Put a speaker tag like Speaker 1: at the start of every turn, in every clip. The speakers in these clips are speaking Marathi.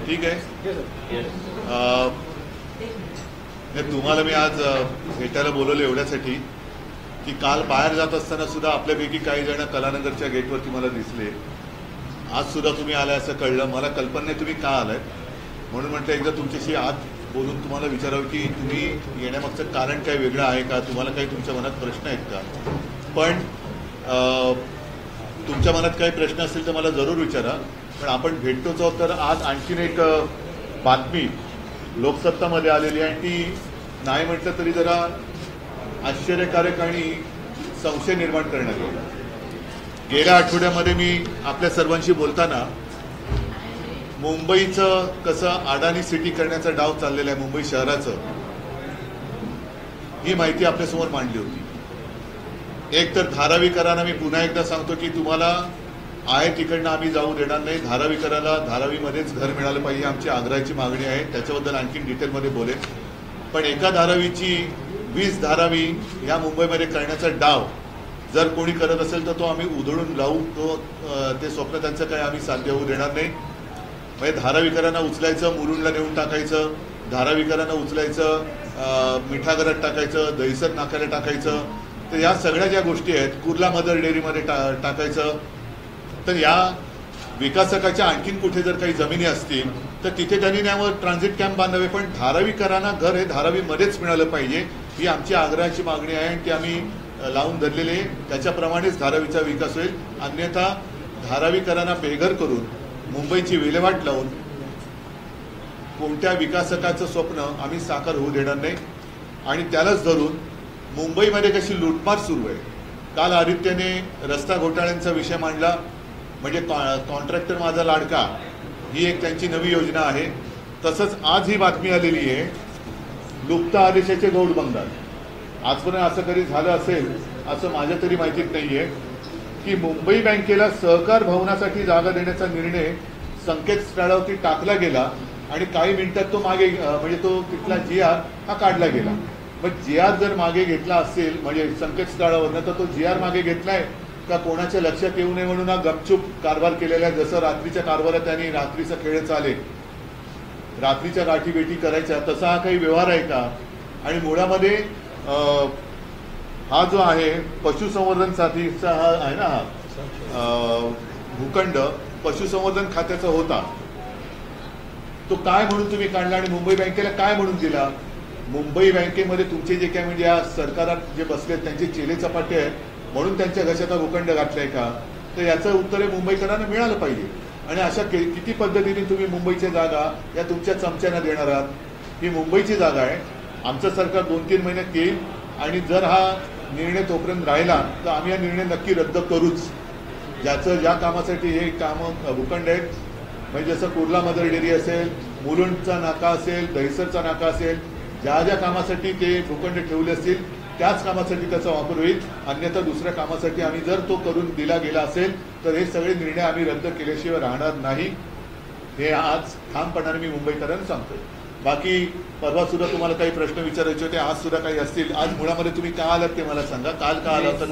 Speaker 1: ठीक आहे. तुम्हाला मी आज भेटायला बोलवलं एवढ्यासाठी की काल बाहेर जात असताना सुद्धा आपल्यापैकी काही जण कलानगरच्या गेटवरती मला दिसले. आज सुद्धा तुम्ही आलाय असं कळलं. मला कल्पना नाही तुम्ही का आलाय, म्हणून म्हटलं एकदा तुमच्याशी आज बोलून तुम्हाला विचारावं की तुम्ही येण्यामागचं कारण काही वेगळं आहे का, तुम्हाला काही तुमच्या मनात प्रश्न आहेत का. पण तुमच्या मनात काही प्रश्न असतील तर मला जरूर विचारा. पण आपण भेटतोच आहोत तर आज आणखीन एक बातमी लोकसत्तामध्ये आलेली आहे आणि ती नाही म्हटलं तरी जरा आश्चर्यकारक आणि संशय निर्माण करणारी. गेल्या आठवड्यामध्ये मी आपल्या सर्वांशी बोलताना मुंबईचं कसं अडाणी सिटी करण्याचा डाव चाललेला आहे, मुंबई शहराचं, ही माहिती आपल्यासमोर मांडली होती. एक तर धारावीकरांना मी पुन्हा एकदा सांगतो की तुम्हाला आहे तिकडनं आम्ही जाऊ देणार नाही. धारावीकराला धारावीमध्येच घर मिळालं पाहिजे, आमची आग्रहाची मागणी आहे. त्याच्याबद्दल आणखीन डिटेलमध्ये बोलेन. पण एका धारावीची 20 धारावी या मुंबईमध्ये करण्याचा डाव जर कोणी करत असेल तर तो आम्ही उधळून लावू. ते स्वप्न त्यांचं काय आम्ही साध्य होऊ देणार नाही. म्हणजे धारावीकरांना उचलायचं, मुरुडला नेऊन टाकायचं, धारावीकरांना उचलायचं, मिठागरात टाकायचं, दहिसर नाक्याला टाकायचं. तर या सगळ्या ज्या गोष्टी आहेत, कुर्ला मदर डेअरीमध्ये टाकायचं. तर या विकासकाच्या आणखीन कुठे जर काही जमिनी असतील तर तिथे त्यांनी त्यावर ट्रान्झिट कॅम्प बांधावे. पण धारावीकरांना घर हे धारावीमध्येच मिळालं पाहिजे, ही आमची आग्रहाची मागणी आहे आणि ती आम्ही लावून धरलेली आहे. त्याच्याप्रमाणेच धारावीचा विकास होईल. अन्यथा धारावीकरांना बेघर करून मुंबईची विल्हेवाट लावून कोणत्या विकासकाचं स्वप्न आम्ही साकार होऊ देणार नाही. आणि त्यालाच धरून मुंबईमध्ये कशी लूटमार सुरू आहे. काल आदित्यने रस्ता घोटाळ्यांचा विषय मांडला, म्हणजे कॉन्ट्रॅक्टर माझा लाडका, ही एक त्यांची नवी योजना आहे. तसंच आज ही बातमी आलेली आहे लुप्त आदेशाचे गौड बंगाल. आजपर्यंत असं कधी झालं असेल असं माझ्या तरी माहितीत नाही आहे की मुंबई बँकेला सहकार भवनासाठी जागा देण्याचा निर्णय संकेतस्थळावरती टाकला गेला आणि काही मिनिटात तो मागे म्हणजे तो तिथला GR हा काढला गेला. मग GR जर मागे घेतला असेल म्हणजे संकेतस्थळावरनं तर तो GR मागे घेतलाय का कोणाच्या लक्षात येऊ नये म्हणून हा गपचूप कारभार केलेला आहे. जसं रात्रीच्या कारभारात त्यांनी रात्रीचा खेळ चाले, रात्रीच्या गाठीभेटी करायच्या, तसा हा काही व्यवहार आहे का. आणि मुळामध्ये हा जो आहे पशुसंवर्धन साठीचा हा आहे ना, हा भूखंड पशुसंवर्धन खात्याचा होता. तो काय म्हणून तुम्ही काढला आणि मुंबई बँकेला काय म्हणून दिला. मुंबई बँकेमध्ये तुमचे जे काय म्हणजे या सरकारात जे बसले त्यांचे चेले चपाटे आहेत म्हणून त्यांच्या घशाचा भूखंड घातलाय का. तर याचं उत्तर हे मुंबईकरांना मिळालं पाहिजे. आणि अशा किती पद्धतीने तुम्ही मुंबईच्या जागा या तुमच्या चमच्यांना देणार आहात. ही मुंबईची जागा आहे. आमचं सरकार 2-3 महिन्यात येईल आणि जर हा निर्णय तोपर्यंत राहिला तर आम्ही हा निर्णय नक्की रद्द करूच. ज्या कामासाठी हे कामं भूखंड आहेत, म्हणजे जसं कुर्ला मदर डेअरी असेल, मुलुंडचा नाका असेल, दहिसरचा नाका असेल, ज्या ज्या कामासाठी ते भूखंड ठेवले असतील त्याच कामासाठी त्याचा वापर होईल. अन्यथा दुसऱ्या कामासाठी आम्ही जर तो करून दिला गेला असेल तर हे सगळे निर्णय आम्ही रद्द केल्याशिवाय राहणार नाही. हे आज ठामपणाने मी मुंबईकरांना सांगतोय. बाकी परवा सुद्धा तुम्हाला काही प्रश्न विचारायचे होते, आज सुद्धा काही असतील. आज मुळामध्ये तुम्ही का आलात ते मला सांगा. काल का आला
Speaker 2: होता.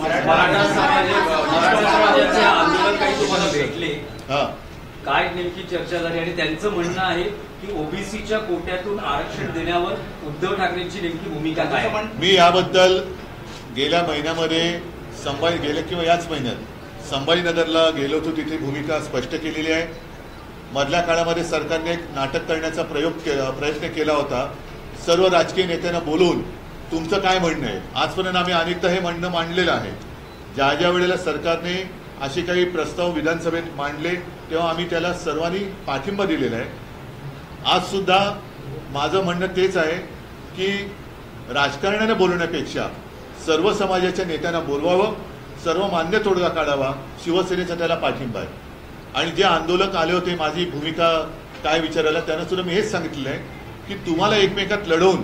Speaker 2: काय नेमकी चर्चा झाली आणि त्यांचं म्हणणं आहे की ओबीसीच्या कोट्यातून आरक्षण देण्यावर उद्धव ठाकरेंची नेमकी भूमिका काय.
Speaker 1: मी याबद्दल गेल्या महिन्यामध्ये गेल्या किंवा याच महिन्यात संभाजीनगरला गेलो होतो, तिथे भूमिका स्पष्ट केलेली आहे. मधल्या काळामध्ये सरकारने एक नाटक करण्याचा प्रयत्न केला होता. सर्व राजकीय नेत्यांना बोलवून तुमचं काय म्हणणं आहे. आजपर्यंत आम्ही अनेकदा हे म्हणणं मांडलेलं आहे. ज्या ज्या वेळेला सरकारने असे काही प्रस्ताव विधानसभेत मांडले तेव्हा आम्ही त्याला सर्वांनी पाठिंबा दिलेला आहे. आज सुद्धा माझं म्हणणं तेच आहे की राजकारणाने बोलवण्यापेक्षा सर्व समाजाच्या नेत्यांना बोलवावं, सर्व मान्य तोडगा काढावा. शिवसेनेचा त्याला पाठिंबा आहे. आणि जे आंदोलक आले होते माझी भूमिका काय विचारायला, त्यांना सुद्धा मी हेच सांगितलेलं आहे की तुम्हाला एकमेकात लढवून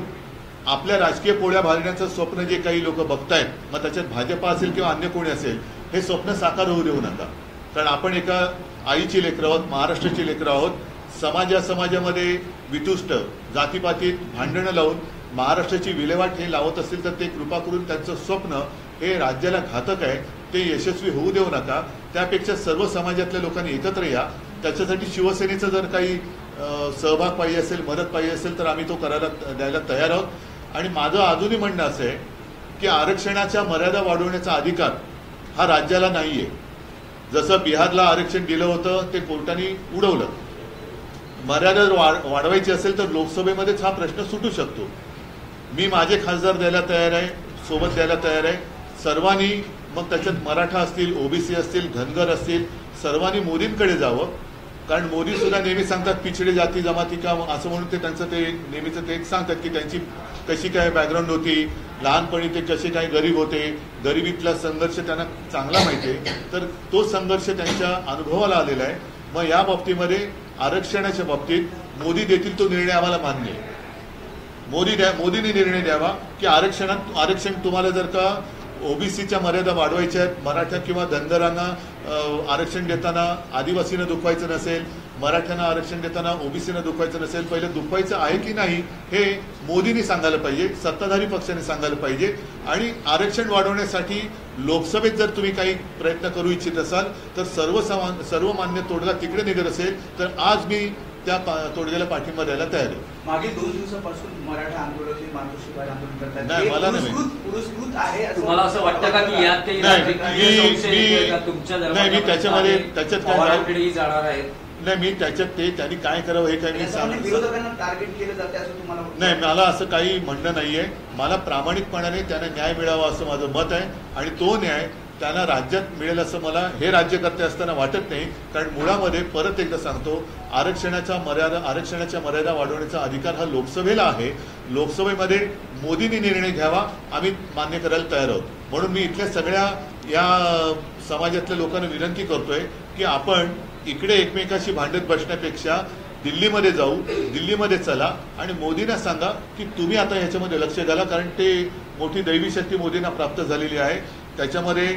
Speaker 1: आपल्या राजकीय पोळ्या भाजण्याचं स्वप्न जे काही लोक बघतायत, मग त्याच्यात भाजपा असेल किंवा अन्य कोणी असेल, हे स्वप्न साकार होऊ देऊ नका. कारण आपण एका आईची लेकरं आहोत, महाराष्ट्राची लेकरं आहोत. समाजामध्ये वितुष्ट जातीपातीत भांडणं लावून महाराष्ट्राची विल्हेवाट हे लावत असतील तर ते कृपा करून त्यांचं स्वप्न हे राज्याला घातक आहे ते यशस्वी होऊ देऊ नका. त्यापेक्षा सर्व समाजातल्या लोकांनी एकत्र या. त्याच्यासाठी शिवसेनेचं जर काही सहभाग पाहिजे असेल, मदत पाहिजे असेल तर आम्ही तो द्यायला तयार आहोत. आणि माझं अजूनही म्हणणं असं आहे की आरक्षणाच्या मर्यादा वाढवण्याचा अधिकार हा राज्याला नाही आहे. जसं बिहारला आरक्षण दिलं होतं ते कोर्टाने उडवलं. मर्यादा वाढवायची असेल तर लोकसभेमध्येच हा प्रश्न सुटू शकतो. मी माझे खासदार द्यायला तयार आहे, सोबत द्यायला तयार आहे. सर्वांनी मग त्याच्यात मराठा असतील, ओबीसी असतील, धनगर असतील, सर्वांनी मोदींकडे जावं. कारण मोदी सुद्धा नेहमी सांगतात पिछडे जाती जमाती का असं म्हणून ते त्यांचं ते नेहमीचं ते सांगतात की त्यांची कशी काय बॅकग्राऊंड होती, लहानपणी ते कसे काय गरीब होते, गरिबीतला संघर्ष त्यांना चांगला माहिती आहे. तर तो संघर्ष त्यांच्या अनुभवाला आलेला आहे. मग या बाबतीमध्ये आरक्षणाच्या बाबतीत मोदी देतील तो निर्णय आम्हाला मान्य आहे. मोदीने निर्णय द्यावा की आरक्षण तुम्हाला जर का ओबीसीच्या मर्यादा वाढवायच्या आहेत, मराठा किंवा धनगरांना आरक्षण देताना आदिवासीनं दुखवायचं नसेल, मराठ्यांना आरक्षण देताना ओबीसीनं दुखवायचं नसेल, पहिलं दुखवायचं आहे की नाही हे मोदींनी सांगायला पाहिजे, सत्ताधारी पक्षाने सांगायला पाहिजे. आणि आरक्षण वाढवण्यासाठी लोकसभेत जर तुम्ही काही प्रयत्न करू इच्छित असाल तर सर्वमान्य तोडगा तिकडे निघत असेल तर आज मी त्या तोडग्याला पाठिंबा द्यायला तयार आहे.
Speaker 3: मागील 2 दिवसापासून मराठा आंदोलन मातोश्री आंदोलन करतात.
Speaker 1: नाही, मला नाही.
Speaker 3: पुरस्कृत आहे
Speaker 2: तुम्हाला असं वाटतं का की यात काही राजकीय संशय आहे का? तुमच्या
Speaker 1: नाही, मी त्याच्यामध्ये त्याच्यात काय
Speaker 2: जाणार आहेत.
Speaker 1: नाही, मी त्याच्यात त्यांनी काय करावं हे काय मी सांगतो.
Speaker 3: विरोधकांना टार्गेट केलं जाते असं तुम्हाला
Speaker 1: नाही, मला असं काही म्हणणं नाहीये. मला प्रामाणिकपणाने त्यांना न्याय मिळावा असं माझं मत आहे. आणि तो न्याय त्यांना राज्यात मिळेल असं मला हे राज्यकर्ते असताना वाटत नाही. कारण मुळामध्ये परत एकदा सांगतो आरक्षणाच्या मर्यादा वाढवण्याचा अधिकार हा लोकसभेला आहे. लोकसभेमध्ये मोदींनी निर्णय घ्यावा, आम्ही मान्य करायला तयार आहोत. म्हणून मी इथल्या सगळ्या या समाजातल्या लोकांना विनंती करतोय की आपण इकडे एकमेकाशी भांडत बसण्यापेक्षा दिल्लीमध्ये जाऊ, दिल्लीमध्ये चला आणि मोदींना सांगा की तुम्ही आता ह्याच्यामध्ये लक्ष घाला. कारण ते मोठी दैवी शक्ती मोदींना प्राप्त झालेली आहे. त्याच्यामध्ये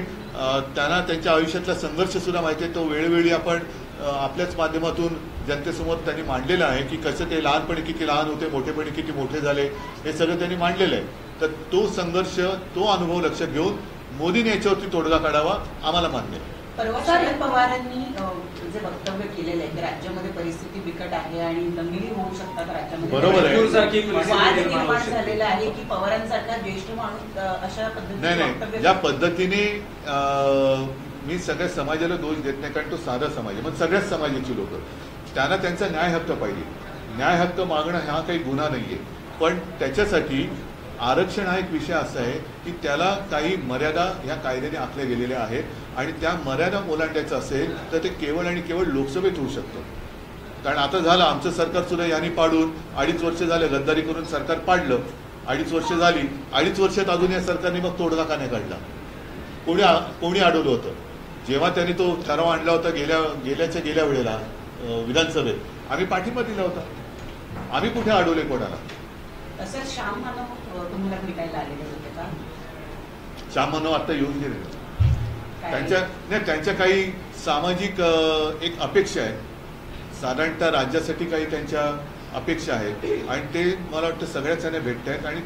Speaker 1: त्यांना त्यांच्या आयुष्यातला संघर्ष सुद्धा माहिती आहे. तो वेळोवेळी आपण आपल्याच माध्यमातून जनतेसमोर त्यांनी मांडलेलं आहे की कसं ते लहानपणी किती लहान होते, मोठेपणी किती मोठे झाले, हे सगळं त्यांनी मांडलेलं आहे. तर तो संघर्ष, तो अनुभव लक्षात घेऊन मोदींनी याच्यावरती तोडगा काढावा, आम्हाला मान्य आहे.
Speaker 4: परवा शरद पवारांनी जे वक्तव्य केलेलं आहे की राज्यामध्ये परिस्थिती बिकट आहे आणि दंगली होऊ शकतात राज्यामध्ये,
Speaker 1: बरोबर आहे.
Speaker 4: वाद निर्माण झालेला आहे की पवारांसारखा ज्येष्ठ माणूस अशा पद्धतीने
Speaker 1: नाही, ज्या पद्धतीने मी सगळ्या समाजाला दोष देत नाही कारण तो साधा समाज आहे. मग सगळ्याच समाजाची लोक त्यांना त्यांचा न्याय हक्क पाहिजे. न्याय हक्क मागणं हा काही गुन्हा नाहीये. पण त्याच्यासाठी आरक्षण हा एक विषय असा आहे की त्याला काही मर्यादा ह्या कायद्याने आखल्या गेलेल्या आहेत आणि त्या मर्यादा ओलांडायचं असेल तर ते केवळ आणि केवळ लोकसभेत होऊ शकतं. कारण आता झालं आमचं सरकार सुद्धा यांनी पाडून 2.5 वर्ष झाले, गद्दारी करून सरकार पाडलं. 2.5 वर्ष झाली, 2.5 वर्षात अजून या सरकारने मग तोडगा का नाही काढला? कोणी अडवलं होतं? जेव्हा त्यांनी तो ठराव आणला होता गेल्या वेळेला विधानसभेत आम्ही पाठिंबा दिला होता. आम्ही कुठे अडवले कोणाला?
Speaker 4: असं श्याम मानव तुम्हाला भेटायला आलेले होते का?
Speaker 1: श्याम मानव आता येऊन गेले. त्यांच्या काही सामाजिक एक अपेक्षा आहे, साधारणतः राज्यासाठी काही त्यांच्या अपेक्षा आहेत आणि ते मला वाटतं सगळ्याच जण भेटत आहेत आणि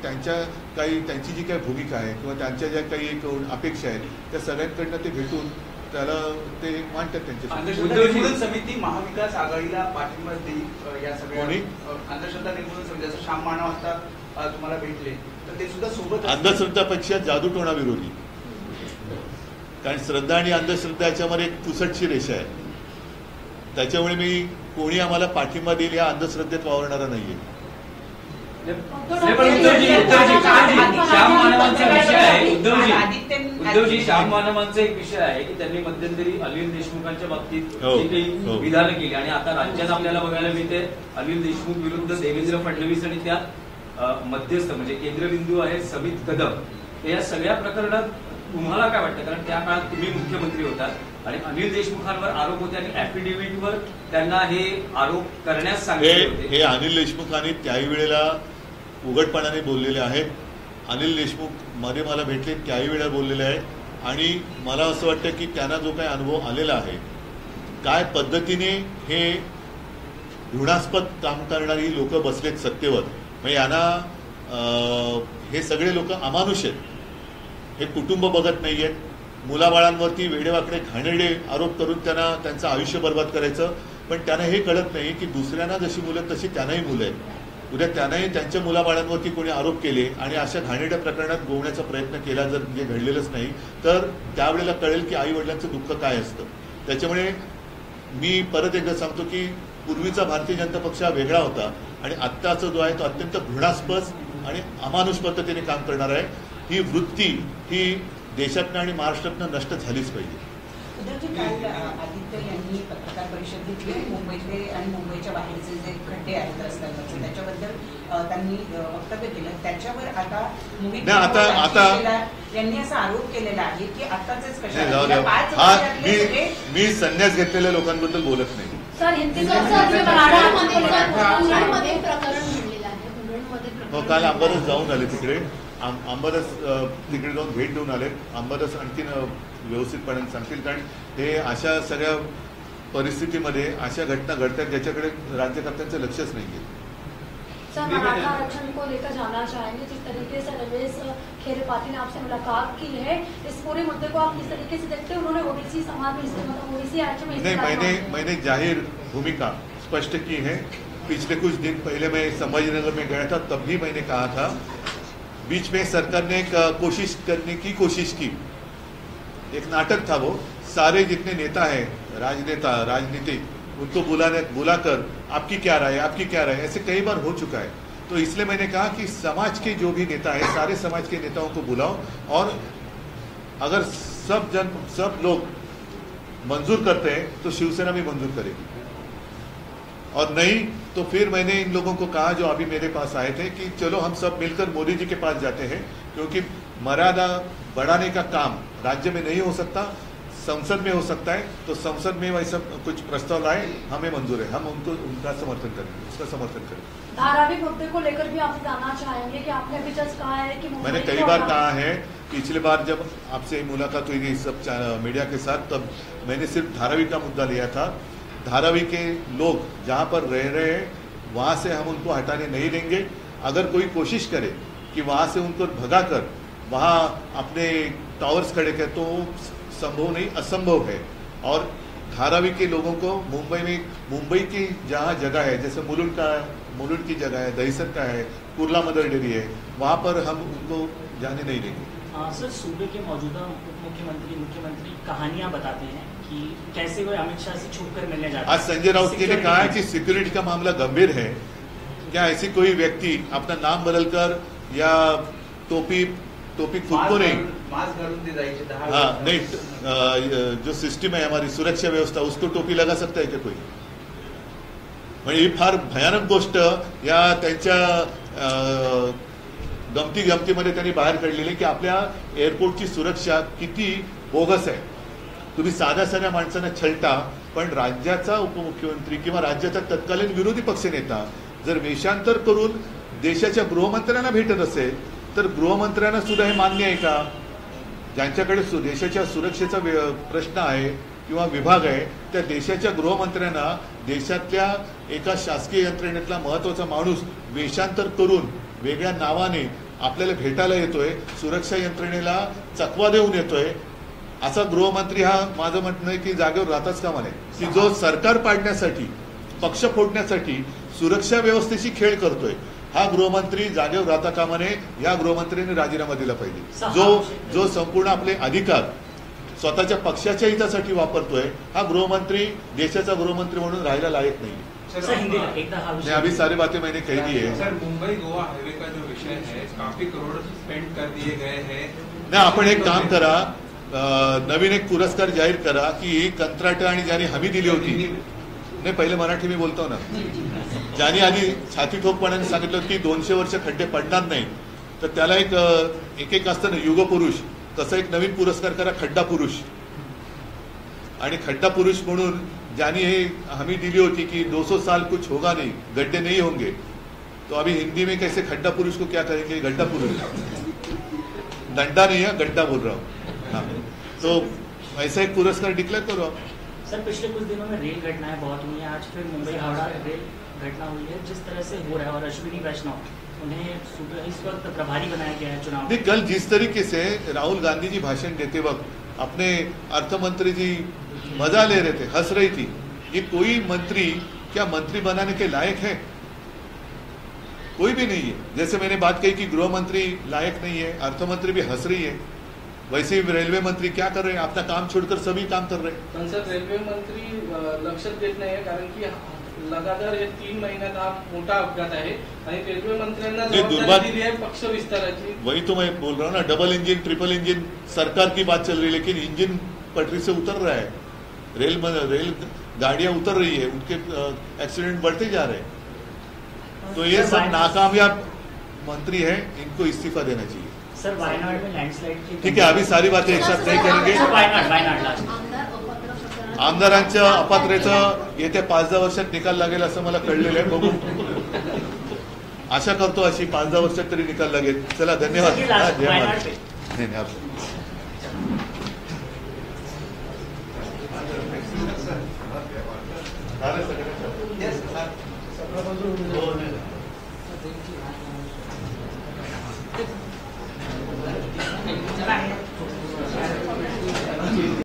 Speaker 1: त्यांची जी काही भूमिका आहे किंवा त्यांच्या ज्या काही एक अपेक्षा आहेत त्या सगळ्यांकडनं ते भेटून त्याला ते मांडतात. त्यांच्या
Speaker 3: निर्मूलन समिती महाविकास आघाडीला पाठिंबा देईल या सगळ्या अंधश्रद्धा निर्मूलन समिती असं श्याम मानव असतात तुम्हाला भेटले तर ते सुद्धा सोबत
Speaker 1: अंधश्रद्धापेक्षा जादूटोणा विरोधी. कारण श्रद्धा आणि अंधश्रद्धा याच्यामध्ये एक पुसटची रेषा आहे. त्याच्यामुळे मी कोणी आम्हाला पाठिंबा देईल या अंधश्रद्धेत वावरणारा नाहीये.
Speaker 2: श्याम मानवांचा विषय आहे उद्धवजी श्याम मानवांचा एक विषय आहे की त्यांनी मध्यंतरी अनिल देशमुखांच्या बाबतीत जी काही विधानं केली आणि आता राज्यात आपल्याला बघायला मिळते अनिल देशमुख विरुद्ध देवेंद्र फडणवीस आणि त्यात मध्यस्थ म्हणजे केंद्रबिंदू आहे समित कदम. या सगळ्या प्रकरणात तुम्हाला काय वाटतं? कारण त्या काळात तुम्ही मुख्यमंत्री होतात आणि अनिल देशमुखांवर आरोप होते आणि ऍफिडेव्हिटवर त्यांना हे आरोप करण्यास सांगितले होते.
Speaker 1: हे अनिल देशमुखांनी त्याही वेळेला उघडपणाने बोललेले आहेत. अनिल देशमुख मध्ये मला भेटले त्याही वेळेला बोललेले आहेत आणि मला असं वाटतं की त्यांना जो काही अनुभव आलेला आहे, काय पद्धतीने हे घृणास्पद काम करणारी लोक बसलेत सत्तेवर, म्हणजे यांना हे सगळे लोक अमानुष आहेत. हे कुटुंब बघत नाही आहेत. मुलाबाळांवरती वेडेवाकडे घाणेरडे आरोप करून त्यांना त्यांचं आयुष्य बर्बाद करायचं. पण त्यांना हे कळत नाही की दुसऱ्यांना जशी मुलं तशी त्यांनाही मुलं आहेत. उद्या त्यांनाही त्यांच्या मुलाबाळांवरती कोणी आरोप केले आणि अशा घाणेरड्या प्रकरणात गोवण्याचा प्रयत्न केला जर जे घडलेलंच नाही तर त्यावेळेला कळेल की आईवडिलांचं दुःख काय असतं. त्याच्यामुळे मी परत एकदा सांगतो की पूर्वीचा भारतीय जनता पक्ष हा वेगळा होता आणि आत्ताचा जो आहे तो अत्यंत घृणास्पद आणि अमानुष पद्धतीने काम करणार आहे. ही वृत्ती ही देशातनं आणि महाराष्ट्रातनं नष्ट झालीच पाहिजे.
Speaker 4: उद्धवजी, काल आदित्य यांनी पत्रकार परिषद घेतली. मुंबईतले आणि मुंबईच्या बाहेरचे जे खड्डे आहेत रस्त्यांवरचे त्याच्याबद्दल त्यांनी वक्तव्य केलं. त्याच्यावर आता यांनी असा आरोप केलेला आहे की आताच
Speaker 1: मी संन्यास घेतलेल्या लोकांबद्दल बोलत नाही. काल अंबादास जाऊन आले तिकडे. अंबादास तिकडे जाऊन भेट देऊन आले. अंबादास आणखीन व्यवस्थितपणे सांगतील कारण हे अशा सगळ्या परिस्थितीमध्ये अशा घटना घडतात ज्याच्याकडे राज्यकर्त्यांचं लक्षच नाहीये.
Speaker 5: सर, मराठा आरक्षण को लेकर जानना चाहेंगे जिस तरीके से रमेश खेरे पाटिल ने आपसे मुलाकात की है, इस पूरे मुद्दे को आप किस तरीके से देखते हैं? उन्होंने ओबीसी समाज में मतलब ओबीसी आरक्षण में
Speaker 1: नहीं, मैंने जाहिर भूमिका स्पष्ट की है. पिछले कुछ दिन पहले मैं संभाजीनगर में गया था, तब भी मैंने कहा था. बीच में सरकार ने कोशिश करने की कोशिश की. एक नाटक था वो. सारे जितने नेता हैं, राजनेता राजनीतिक, उनको बुलाकर आपकी क्या राय है, आपकी क्या राय है, ऐसे कई बार हो चुका है. तो इसलिए मैंने कहा कि समाज के जो भी नेता है सारे समाज के नेताओं को बुलाओ और अगर सब लोग मंजूर करते हैं तो शिवसेना भी मंजूर करेगी और नहीं तो फिर मैंने इन लोगों को कहा जो अभी मेरे पास आए थे कि चलो हम सब मिलकर मोदी जी के पास जाते हैं क्योंकि मर्यादा बढ़ाने का काम राज्य में नहीं हो सकता, संसद में हो सकता है. तो संसद में वैसा कुछ प्रस्ताव लाए, हमें मंजूर है, हम उनका समर्थन करेंगे, उसका समर्थन करेंगे.
Speaker 5: धारावी मुद्दे को लेकर भी आप जानना चाहेंगे कि आपने अभी जस्ट कहा है कि
Speaker 1: मैंने कई बार कहा है. पिछली बार जब आपसे मुलाकात हुई थी सब मीडिया के साथ तब मैंने सिर्फ धारावी का मुद्दा लिया था. धारावी के लोग जहाँ पर रह रहे हैं वहाँ से हम उनको हटाने नहीं देंगे. अगर कोई कोशिश करे कि वहाँ से उनको भगाकर वहाँ अपने टावर्स खड़े करें तो संभव नहीं, असंभव है. और धारावी के लोगों को मुंबई की जहाँ जगह है जैसे मुलुंड की जगह है, दहिसर का है, कुर्ला मदर डेयरी है, वहाँ पर हम उनको जाने नहीं देंगे.
Speaker 6: सर, सूबे के मौजूदा मुख्यमंत्री कहानियां बताते हैं कि कैसे वो अमित शाह से छुप कर मिलने जाते हैं.
Speaker 1: आज संजय राउत जी ने कहा है कि सिक्योरिटी का मामला गंभीर है. क्या ऐसी कोई व्यक्ति अपना नाम बदलकर या टोपी खुद को नहीं, हाँ नहीं, जो सिस्टम है हमारी सुरक्षा व्यवस्था उसको टोपी लगा सकता है क्या कोई? म्हणजे ही फार भयानक गोष्ट या त्यांच्या गमतीमध्ये त्यांनी बाहेर काढलेली की आपल्या एअरपोर्टची सुरक्षा किती बोगस आहे. तुम्ही साध्या माणसांना छळता पण राज्याचा उपमुख्यमंत्री किंवा राज्याचा तत्कालीन विरोधी पक्षनेता जर वेषांतर करून देशाच्या गृहमंत्र्यांना भेटत असेल तर गृहमंत्र्यांना सुद्धा हे मान्य आहे का? ज्यांच्याकडे देशाच्या सुरक्षेचा प्रश्न आहे किंवा विभाग आहे त्या देशाच्या गृहमंत्र्यांना देशातल्या एका शासकीय यंत्रणेतला महत्त्वाचा माणूस वेषांतर करून वेगळ्या नावाने आपल्याला भेटायला येतोय, सुरक्षा यंत्रणेला चकवा देऊन येतोय. असा गृहमंत्री हा माझं म्हणणं आहे की जागेवर राहताच कामा नये. की जो सरकार पाडण्यासाठी, पक्ष फोडण्यासाठी सुरक्षा व्यवस्थेशी खेळ करतोय हा गृहमंत्री जागेवर राहता कामा नये. या गृहमंत्र्यांनी राजीनामा दिला पाहिजे. जो संपूर्ण आपले अधिकार स्वतःच्या पक्षाच्या हितासाठी वापरतोय हा गृहमंत्री देशाचा गृहमंत्री म्हणून राहायला लायक नाही. अभी सारी बातें मैंने कह दी है.
Speaker 7: सर, मुंबई गोवा हाईवे का जो विषय है काफी करोड़ स्पेंड कर दिए गए हैं.
Speaker 1: नाही, आपण एक काम करा, नवीन एक पुरस्कार जाहीर करा की ही कंत्राट आणि ज्यांनी हमी दिली होती. नाही, पहिले मराठी मी बोलतो ना. ज्यांनी आधी छाती ठोकपणाने सांगितलं की 200 वर्ष खड्डे पडणार नाही तर त्याला एक असतं ना युग पुरुष, तसं एक नवीन पुरस्कार करा खड्डा पुरुष. आणि खड्डा पुरुष म्हणून ज्यांनी हे हमी दिली होती कि 200 साल कुछ होगा नहीं, गड्ढे नहीं होंगे, तो अभी हिंदी में कैसे खड्डा पुरुष को क्या कहेंगे? गड्ढा पुरुष. डंडा नहीं है, गड्ढा बोल रहा हूँ. हाँ, तो ऐसा एक पुरस्कार डिक्लेयर करो आप.
Speaker 6: सर, पिछले कुछ दिनों में रेल घटनाएं बहुत हुई हैं. आज फिर मुंबई हावड़ा रेल घटना हुई है. जिस तरह से हो रहा है और अश्विनी वैष्णव उन्हें इस वक्त प्रभारी बनाया गया है चुनाव।
Speaker 1: नहीं, कल जिस तरीके से राहुल गांधी जी भाषण देते वक्त अपने अर्थमंत्री जी मजा ले रहे थे, हंस रही थी, ये कोई मंत्री क्या मंत्री बनाने के लायक है? कोई भी नहीं है। जैसे मैंने बात कही कि गृह मंत्री लायक नहीं है, अर्थमंत्री भी हंस रही है, वैसे ही रेलवे मंत्री क्या कर रहे हैं? अपना काम छोड़कर सभी काम कर रहे हैं।
Speaker 8: पण सर, रेल्वे मंत्री लक्ष देत नाही आहे, कारण की लगातार हे 3 महिन्यात हा मोठा अपघात आहे आणि रेल्वे मंत्र्यांना जबाबदारी दिली आहे पक्ष विस्ताराची।
Speaker 1: वही तो मैं बोल रहा हूँ ना, डबल इंजन ट्रिपल इंजन सरकार की बात चल रही है, लेकिन इंजन पटरी से उतर रहा है, रेल गाड़ियां उतर रही है, उनके एक्सीडेंट बढ़ते जा रहे हैं। तो ये सब नाकामयाब मंत्री है, इनको इस्तीफा देना चाहिए।
Speaker 6: सर, वायनाड में लँडस्लाइड,
Speaker 1: ठीक है, अभी सारी बातें एक साथ नहीं करेंगे। आमदारांच्या अपात्रतेचं येत्या 5-10 वर्षात निकाल लागेल असं मला कळलेलं आहे, बघू, आशा करतो अशी 5-10 वर्षात तरी निकाल लागेल। चला, धन्यवाद। जय महाराज।
Speaker 3: Yes, sir.